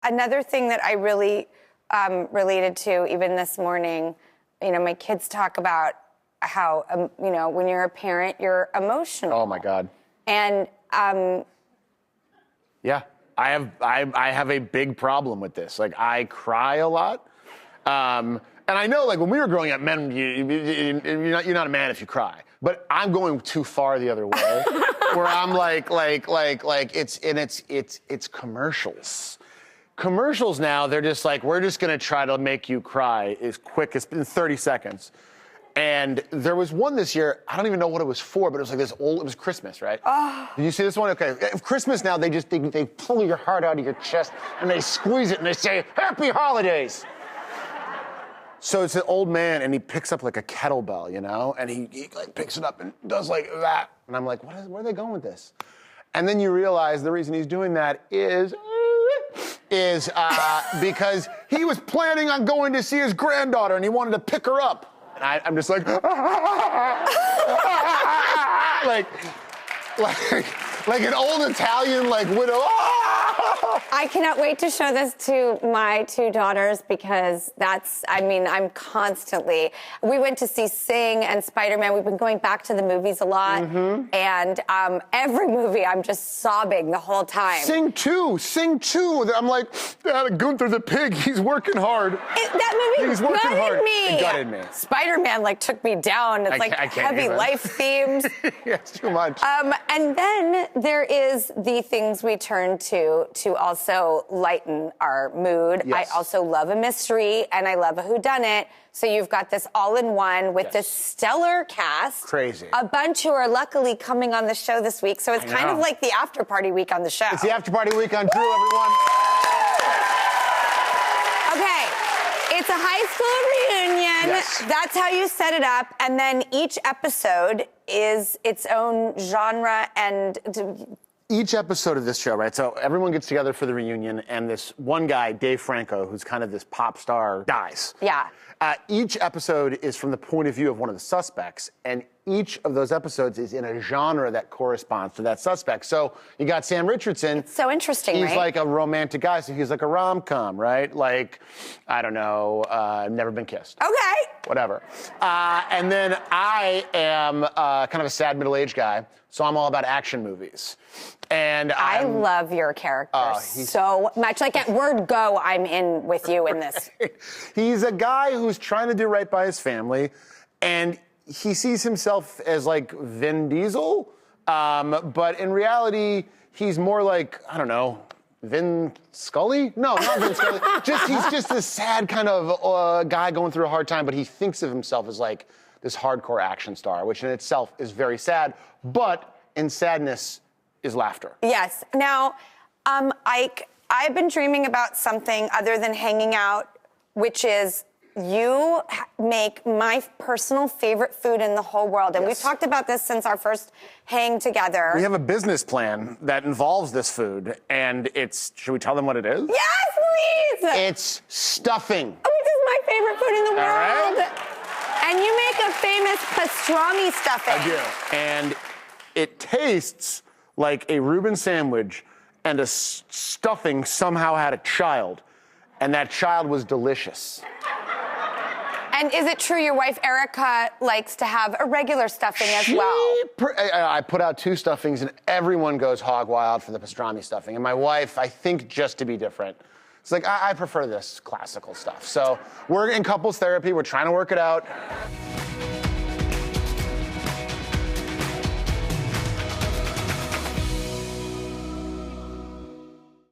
Another thing that I really related to even this morning, my kids talk about how, when you're a parent, you're emotional. Oh, my God. And... yeah, I have a big problem with this. Like, I cry a lot. And I know, like, when we were growing up, men, you're not a man if you cry. But I'm going too far the other way, where I'm like it's commercials. Commercials now, they're just like, we're just going to try to make you cry as quick as in 30 seconds. And there was one this year, I don't even know what it was for, but it was like it was Christmas, right? Oh. Did you see this one? Okay, Christmas now, they pull your heart out of your chest and they squeeze it and they say, Happy Holidays! So it's an old man and he picks up like a kettlebell, and he like picks it up and does like that. And I'm like, where are they going with this? And then you realize the reason he's doing that is because he was planning on going to see his granddaughter and he wanted to pick her up. And I'm just like, like an old Italian widow. I cannot wait to show this to my two daughters because I'm constantly. We went to see Sing and Spider-Man. We've been going back to the movies a lot. Mm-hmm. And every movie, I'm just sobbing the whole time. Sing 2. I'm like, Gunther the pig, he's working hard. That movie he's working gutted hard. me. It gutted me. Spider-Man took me down. It's heavy life themes. Yeah, it's too much. And then there is the things we turn to also lighten our mood. Yes. I also love a mystery and I love a whodunit. So you've got this all-in-one with this stellar cast. Crazy. A bunch who are luckily coming on the show this week. So it's kind of like the Afterparty week on the show. It's the Afterparty week on Drew, everyone. Okay. It's a high school reunion. Yes. That's how you set it up. And then each episode is its own genre and... Each episode of this show, right? So everyone gets together for the reunion, and this one guy, Dave Franco, who's kind of this pop star, dies. Yeah. Each episode is from the point of view of one of the suspects, and each of those episodes is in a genre that corresponds to that suspect. So you got Sam Richardson. It's so interesting, He's right? like a romantic guy, so he's like a rom-com, right? Like, I don't know, Never Been Kissed. Okay. Whatever. And then I am kind of a sad middle-aged guy, so I'm all about action movies. And I love your character so much. Like at word go, I'm in with you in this. He's a guy who's trying to do right by his family, and he sees himself as like Vin Diesel, but in reality, he's more like, I don't know, Vin Scully? No, not Vin Scully. He's just this sad kind of guy going through a hard time, but he thinks of himself as like this hardcore action star, which in itself is very sad, but in sadness is laughter. Yes. Now, Ike, I've been dreaming about something other than hanging out, which is you make my personal favorite food in the whole world. And we've talked about this since our first hang together. We have a business plan that involves this food, and should we tell them what it is? Yes, please! It's stuffing. Which is my favorite food in the world. All right. And you make a famous pastrami stuffing. I do. And it tastes like a Reuben sandwich, and a stuffing somehow had a child, and that child was delicious. And is it true your wife, Erica, likes to have a regular stuffing as well? I put out 2 stuffings, and everyone goes hog wild for the pastrami stuffing. And my wife, I think just to be different, it's like, I prefer this classical stuff. So we're in couples therapy. We're trying to work it out.